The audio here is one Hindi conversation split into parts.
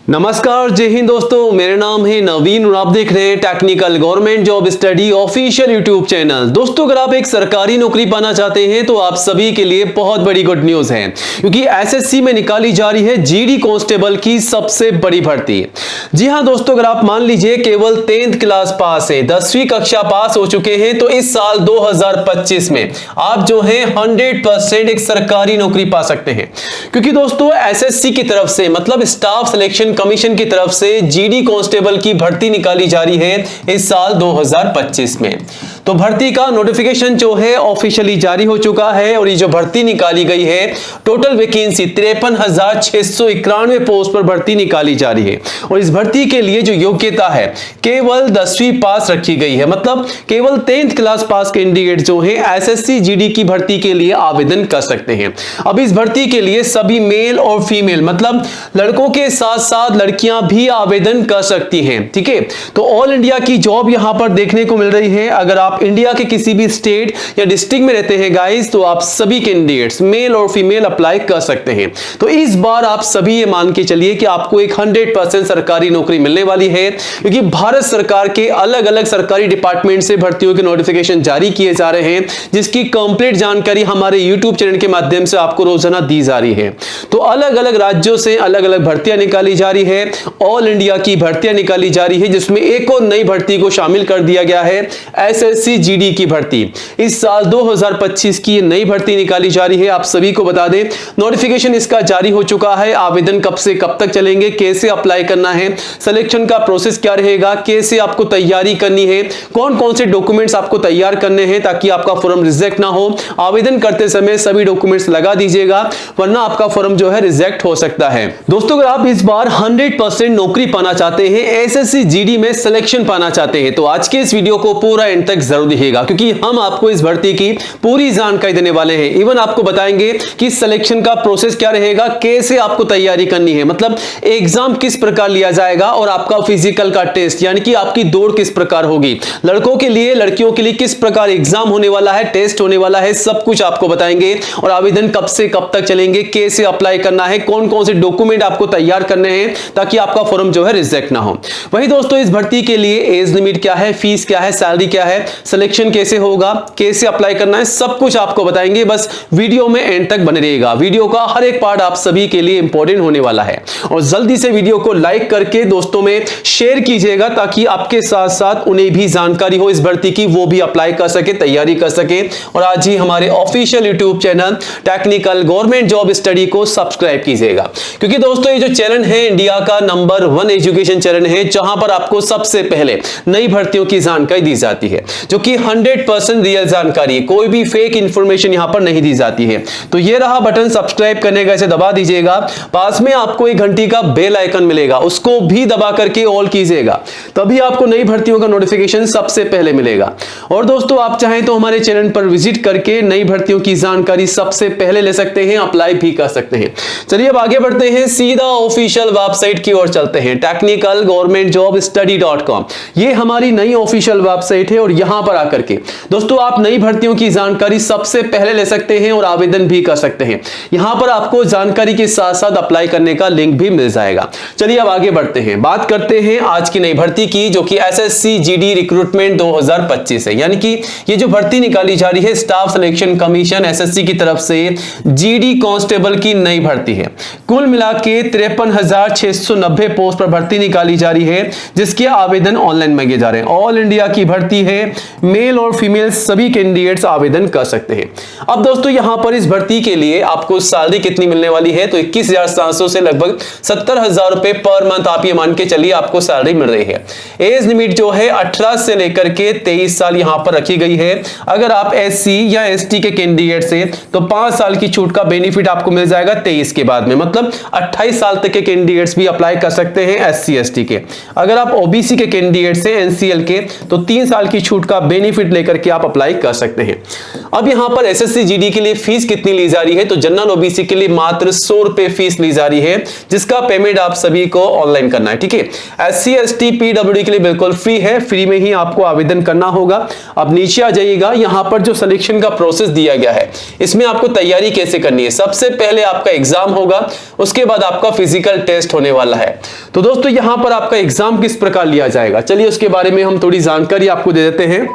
नमस्कार, जय हिंद दोस्तों। मेरा नाम है नवीन और आप देख रहे हैं technical government job study official YouTube channel. दोस्तों, अगर आप एक सरकारी नौकरी पाना चाहते हैं तो आप सभी के लिए बहुत बड़ी गुड न्यूज है, क्योंकि एसएससी में निकाली जा रही है जीडी कांस्टेबल की सबसे बड़ी भर्ती। जी हां दोस्तों, अगर आप मान लीजिए केवल 10th क्लास पास है, 10वीं कक्षा पास हो चुके हैं, तो इस साल 2025 में आप जो है 100% एक सरकारी नौकरी पा सकते हैं। क्योंकि दोस्तों एसएससी की तरफ से मतलब स्टाफ सिलेक्शन कमीशन की तरफ से जीडी कांस्टेबल की भर्ती निकाली जा रही है इस साल 2025 में। तो भर्ती का नोटिफिकेशन जो है ऑफिशियली जारी हो चुका है और ये जो भर्ती निकाली गई है, टोटल वैकेंसी 53,691 पोस्ट पर भर्ती निकाली जा रही है। और इस भर्ती के लिए जो योग्यता है केवल 10वीं पास रखी गई है, मतलब केवल 10th क्लास पास कैंडिडेट जो है एसएससी जीडी की भर्ती के लिए आवेदन कर सकते हैं। अब इस भर्ती के लिए सभी मेल और फीमेल मतलब लड़कों के साथ साथ लड़कियां भी आवेदन कर सकती हैं। ठीक है, तो ऑल इंडिया की जॉब यहां पर देखने को मिल रही है। अगर आप इंडिया के किसी भी स्टेट या डिस्ट्रिक्ट में रहते हैं गाइस, तो आप सभी कैंडिडेट्स मेल और फीमेल अप्लाई कर सकते हैं। तो इस बार आप सभी ये मान के चलिए कि आपको एक 100% सरकारी नौकरी मिलने वाली है, क्योंकि भारत सरकार के अलग अलग सरकारी डिपार्टमेंट से भर्तियों के नोटिफिकेशन जारी किए जा रहे हैं, जिसकी कंप्लीट जानकारी हमारे यूट्यूब चैनल के माध्यम से आपको रोजाना दी जा रही है। तो अलग अलग राज्यों से अलग अलग भर्तियां निकाली जा रही है, ऑल इंडिया की भर्तियां निकाली जा रही है, जिसमें एक और नई भर्ती को शामिल कर दिया गया है, एसएससी जीडी की भर्ती। इस साल 2025 की नई भर्ती निकाली जा रही है। आप सभी को बता दें, नोटिफिकेशन इसका जारी हो चुका है। आवेदन कब से कब तक चलेंगे, कैसे अप्लाई करना है, सिलेक्शन का प्रोसेस क्या रहेगा, कैसे आपको तैयारी करनी है, कौन कौन से डॉक्यूमेंट्स आपको तैयार करने हैं ताकि आपका फॉर्म रिजेक्ट ना हो। आवेदन करते समय सभी डॉक्यूमेंट्स लगा दीजिएगा, वरना आपका फॉर्म जो है रिजेक्ट हो सकता है। दोस्तों, अगर आप इस बार 100% नौकरी पाना चाहते हैं, एसएससी जीडी में सिलेक्शन पाना चाहते हैं, तो आज के इस वीडियो को पूरा एंड तक जरूर देखिएगा, क्योंकि हम आपको इस भर्ती की पूरी जानकारी देने वाले हैं। इवन आपको बताएंगे कि सिलेक्शन का प्रोसेस क्या रहेगा, कैसे आपको तैयारी करनी है, मतलब एग्जाम किस प्रकार लिया जाएगा और आपका फिजिकल का टेस्ट यानी कि आपकी दौड़ किस प्रकार होगी, लड़कों के लिए लड़कियों के लिए किस प्रकार एग्जाम होने वाला है, टेस्ट होने वाला है, सब कुछ आपको बताएंगे। और आवेदन कब से कब तक चलेंगे, कैसे अप्लाई करना है, कौन कौन से डॉक्यूमेंट आपको तैयार करने हैं ताकि आपका फॉर्म जो है रिजेक्ट ना हो। वही दोस्तों, इस भर्ती के लिए एज लिमिट क्या है, फीस क्या है, सैलरी क्या है, सिलेक्शन कैसे होगा, कैसे अप्लाई करना है, सब कुछ आपको बताएंगे। बस वीडियो में एंड तक बने रहिएगा। वीडियो का हर एक पार्ट आप सभी के लिए इंपॉर्टेंट होने वाला है। और जल्दी से वीडियो को लाइक करके दोस्तों में शेयर कीजिएगा, ताकि आपके साथ साथ उन्हें भी जानकारी हो इस भर्ती की, वो भी अप्लाई कर सके, तैयारी कर सके। और आज ही हमारे official YouTube channel technical government job study को सब्सक्राइब कीजिएगा, क्योंकि दोस्तों ये जो चैनल है इंडिया का नंबर 1 एजुकेशन चैनल है, जहां पर आपको सबसे पहले नई भर्तियों की जानकारी दी जाती है, जो कि 100% रियल जानकारी है, कोई भी फेक इंफॉर्मेशन यहां पर नहीं दी जाती है। तो ये रहा बटन सब्सक्राइब करने का, इसे दबा दीजिएगा। पास में आपको एक घंटी का बेल आइकन मिलेगा, उसको भी दबा करके ऑल कीजिएगा, तभी आपको नई भर्तियों का नोटिफिकेशन सबसे पहले मिलेगा। और दोस्तों, आप चाहें तो हमारे चैनल पर विजिट करके नई भर्तियों की जानकारी सबसे पहले ले सकते हैं, अप्लाई भी कर सकते हैं। चलिए अब आगे बढ़ते हैं, सीधा ऑफिशियल वेबसाइट की ओर चलते हैं, टेक्निकल गवर्नमेंट जॉब स्टडी.com। ये हमारी नई ऑफिशियल वेबसाइट है और यहां पर आकर के दोस्तों आप नई भर्तियों की जानकारी सबसे पहले ले सकते हैं और आवेदन भी कर सकते हैं। यहां पर आपको जानकारी के साथ साथ अप्लाई करने का लिंक भी मिल जाएगा। चलिए अब आगे बढ़ते हैं, बात करते हैं आज की नई भर्ती की, जो कि एसएससी जीडी रिक्रूटमेंट 2025 है। यानी कि ये जो भर्ती निकाली जा रही है स्टाफ सिलेक्शन कमीशन एसएससी की तरफ से, जीडी कांस्टेबल की नई भर्ती है। कुल मिला के 53,690 पोस्ट पर भर्ती निकाली जा रही है, जिसके आवेदन ऑनलाइन मांगे जा रहे हैं। ऑल इंडिया की भर्ती है, मेल और फीमेल सभी कैंडिडेट्स आवेदन कर सकते हैं। अब दोस्तों यहां पर इस भर्ती के लिए आपको सैलरी कितनी मिलने वाली है, तो 21,700 से लगभग 70,000 रुपए पर मंथ आप ये मान के चलिए आपको सैलरी मिल रही है। एज लिमिट जो है 18 से लेकर के 23 साल यहां पर रखी गई है। अगर आप एससी या एसटी के कैंडिडेट से, तो 5 साल की छूट का बेनिफिट आपको मिल जाएगा 23 के बाद में, मतलब 28 साल तक के कैंडिडेट्स भी अप्लाई कर सकते हैं एससी एसटी के। अगर आप ओबीसी के कैंडिडेट से एनसीएल के, तो 3 साल की छूट का बेनिफिट लेकर के आप अप्लाई कर सकते हैं। अब यहां पर एसएससी जीडी के लिए फीस कितनी ली जा रही है, तो जनरल ओबीसी के लिए मात्र 100 रुपए फीस ली जा रही है, जिसका पेमेंट आप सभी को ऑनलाइन करना है। ठीक है, एससी एसटी पीडब्ल्यूडी के लिए बिल्कुल फ्री है, फ्री में ही आपको आवेदन करना होगा। अब नीचे आ जाइएगा, यहां पर जो सिलेक्शन का प्रोसेस दिया गया है, इसमें आपको तैयारी कैसे करनी है। सबसे पहले आपका एग्जाम होगा, उसके बाद आपका फिजिकल टेस्ट होने वाला है। तो दोस्तों यहां पर आपका एग्जाम किस प्रकार लिया जाएगा, चलिए उसके बारे में हम थोड़ी जानकारी आपको दे देते हैं।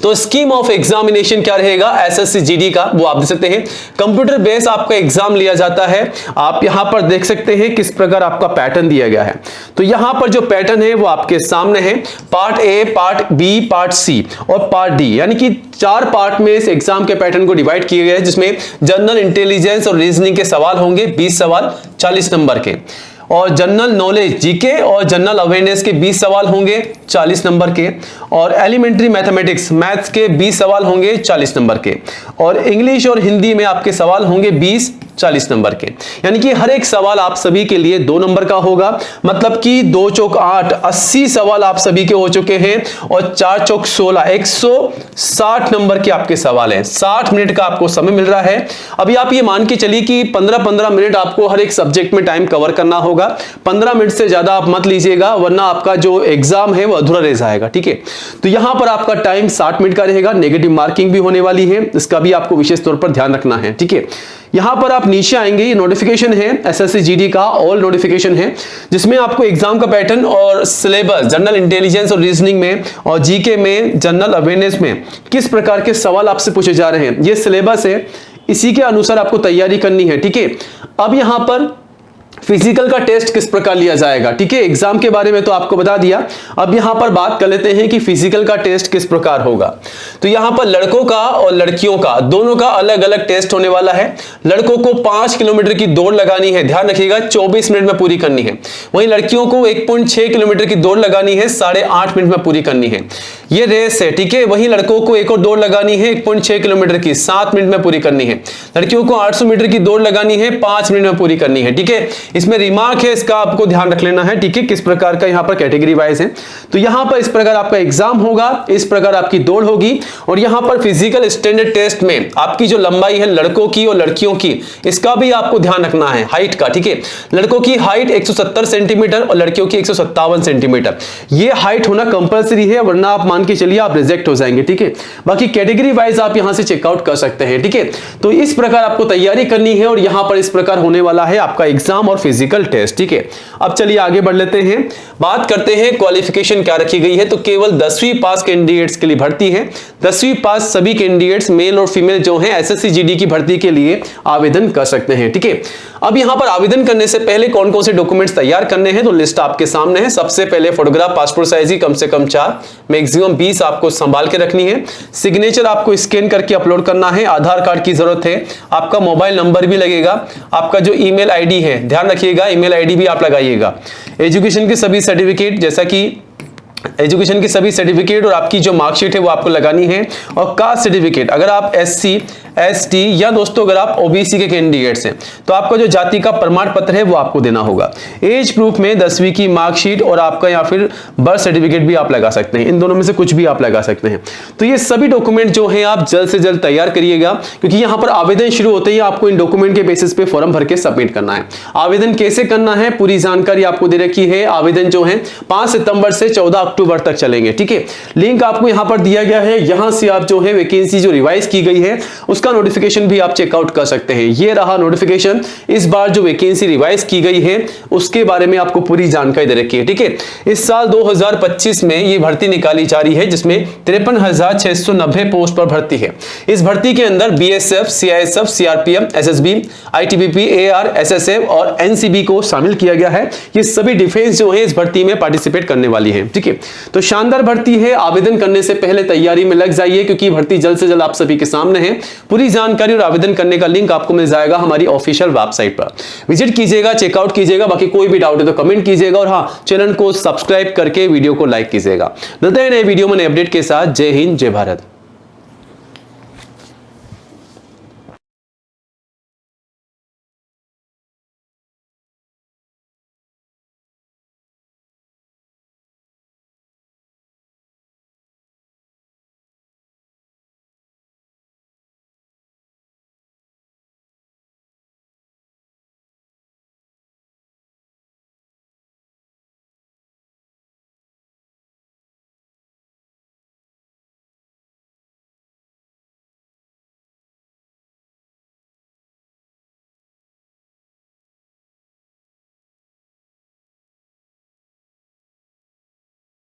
तो स्कीम ऑफ एग्जामिनेशन क्या रहेगा एसएससी जीडी का, वो आप देख सकते हैं। कंप्यूटर बेस आपका एग्जाम लिया जाता है। आप यहां पर देख सकते हैं किस प्रकार आपका पैटर्न दिया गया है। तो यहां पर जो पैटर्न है वो आपके सामने है, part A, part B, part C और पार्ट डी, यानी कि 4 पार्ट में इस एग्जाम के पैटर्न को डिवाइड किए गए हैं, जिसमें जनरल इंटेलिजेंस और रीजनिंग के सवाल होंगे 20 सवाल 40 नंबर के, और जनरल नॉलेज जीके और जनरल अवेयरनेस के 20 सवाल होंगे 40 नंबर के, और एलिमेंट्री मैथमेटिक्स मैथ्स के 20 सवाल होंगे 40 नंबर के, और इंग्लिश और हिंदी में आपके सवाल होंगे 20-40 नंबर के। यानी कि हर एक सवाल आप सभी के लिए 2 नंबर का होगा, मतलब कि 2 चौक 8 80 सवाल आप सभी के हो चुके हैं, और 4 चौक 16 160 नंबर के आपके सवाल हैं। 60 मिनट का आपको समय मिल रहा है। अभी आप ये मान के चलिए कि 15-15 मिनट आपको हर एक सब्जेक्ट में टाइम कवर करना होगा। 15 मिनट से ज्यादा आप मत लीजिएगा, वरना आपका जो एग्जाम है वो अधूरा रह जाएगा। ठीक है, तो यहां पर आपका टाइम 60 मिनट का रहेगा। नेगेटिव मार्किंग भी होने वाली है, इसका भी आपको विशेष तौर पर ध्यान रखना है। ठीक है, यहां पर आप नीचे आएंगे, ये नोटिफिकेशन है एसएससी जीडी का, ऑल नोटिफिकेशन है, जिसमें आपको एग्जाम का पैटर्न और सिलेबस जनरल इंटेलिजेंस और रीजनिंग में और जीके में, जनरल अवेयरनेस में किस प्रकार के सवाल आपसे पूछे जा रहे हैं, ये सिलेबस है, इसी के अनुसार आपको तैयारी करनी है। ठीक है, अब यहां पर फिजिकल का टेस्ट किस प्रकार लिया जाएगा। ठीक है, एग्जाम के बारे में तो आपको बता दिया, अब यहां पर बात कर लेते हैं कि फिजिकल का टेस्ट किस प्रकार होगा। तो यहां पर लड़कों का और लड़कियों का दोनों का अलग अलग टेस्ट होने वाला है। लड़कों को 5 किलोमीटर की दौड़ लगानी है, ध्यान रखिएगा 24 मिनट में पूरी करनी है। वहीं लड़कियों को 1.6 किलोमीटर की दौड़ लगानी है, 8.5 मिनट में पूरी करनी है। ये रेस है। ठीक है, वहीं लड़कों को एक और दौड़ लगानी है 1.6 किलोमीटर की, 7 मिनट में पूरी करनी है। लड़कियों को 800 मीटर की दौड़ लगानी है, 5 मिनट में पूरी करनी है। ठीक है, इसमें रिमार्क है, इसका आपको ध्यान रख लेना है। ठीक है, किस प्रकार का यहां पर कैटेगरी वाइज है। तो यहां पर इस प्रकार आपका एग्जाम होगा, इस प्रकार आपकी दौड़ होगी, और यहां पर फिजिकल स्टैंडर्ड टेस्ट में आपकी जो लंबाई है लड़कों की और लड़कियों की, इसका भी आपको ध्यान रखना है, हाइट का। ठीक है, लड़कों की हाइट 170 सेंटीमीटर और लड़कियों की 157 सेंटीमीटर, ये हाइट होना कंपलसरी है, वरना आप मान के चलिए आप रिजेक्ट हो जाएंगे। ठीक है, बाकी कैटेगरी वाइज आप यहां से चेकआउट कर सकते हैं। ठीक है, तो इस प्रकार आपको तैयारी करनी है, और यहां पर इस प्रकार होने वाला है आपका एग्जाम और फिजिकल टेस्ट। ठीक है, अब चलिए आगे बढ़ लेते हैं, बात करते हैं क्वालिफिकेशन क्या रखी गई है। तो केवल 10वीं पास कैंडिडेट्स के लिए भर्ती है। 10वीं पास सभी कैंडिडेट्स मेल और फीमेल जो हैं एसएससी जीडी की भर्ती के लिए आवेदन कर सकते हैं। ठीक है, अब यहां पर आवेदन करने से पहले कौन कौन से डॉक्यूमेंट्स तैयार करने हैं, तो लिस्ट आपके सामने है। सबसे पहले फोटोग्राफ पासपोर्ट साइज की कम से कम 4, मैक्सिमम 20 आपको संभाल के रखनी है। सिग्नेचर आपको स्कैन करके अपलोड करना है। आधार कार्ड की जरूरत है, आपका मोबाइल नंबर भी लगेगा, आपका जो ईमेल आईडी है ध्यान रखिएगा, ईमेल आईडी भी आप लगाइएगा। एजुकेशन के सभी सर्टिफिकेट, जैसा कि एजुकेशन की सभी सर्टिफिकेट और आपकी जो मार्कशीट है वो आपको लगानी है, और कास्ट सर्टिफिकेट, अगर आप एससी एसटी या दोस्तों अगर आप ओबीसी के कैंडिडेट्स हैं तो आपका जो जाति का प्रमाण पत्र है वो आपको देना होगा। एज प्रूफ में 10वीं की मार्कशीट और आपका या फिर बर्थ सर्टिफिकेट भी आप लगा सकते हैं, इन दोनों में से कुछ भी आप लगा सकते हैं। तो ये सभी डॉक्यूमेंट जो है आप जल्द से जल्द तैयार करिएगा, क्योंकि यहाँ पर आवेदन शुरू होते ही आपको इन डॉक्यूमेंट के बेसिस पे फॉर्म भर के सबमिट करना है। आवेदन कैसे करना है पूरी जानकारी आपको दे रखी है। आवेदन जो है 5 सितंबर से 14 अक्टूबर तक चलेंगे। ठीक है, लिंक आपको यहाँ पर दिया गया है, यहाँ से आप जो है वैकेंसी जो रिवाइज की गई है उसका नोटिफिकेशन भी आप चेकआउट कर सकते हैं। ये रहा नोटिफिकेशन, इस बार जो वैकेंसी रिवाइज की गई है उसके बारे में आपको पूरी जानकारी दे रखी है। ठीक है, इस साल 2025 में ये भर्ती निकाली जा रही है, जिसमें 53,690 पोस्ट पर भर्ती है। इस भर्ती के अंदर BSF, CISF, CRPF, SSB, ITBP, AR, SSF और एनसीबी को शामिल किया गया है। ये सभी डिफेंस जो है इस भर्ती में पार्टिसिपेट करने वाली है। ठीक है, तो शानदार भर्ती है। आवेदन करने से पहले तैयारी में लग जाइए, क्योंकि भर्ती जल्द से जल्द आप सभी के सामने है। पूरी जानकारी और आवेदन करने का लिंक आपको मिल जाएगा हमारी ऑफिशियल वेबसाइट पर, विजिट कीजिएगा, चेकआउट कीजिएगा। बाकी कोई भी डाउट है तो कमेंट कीजिएगा, और हाँ, चैनल को सब्सक्राइब करके वीडियो को लाइक कीजिएगा। मिलते हैं नए वीडियो में नए अपडेट के साथ। जय हिंद, जय भारत।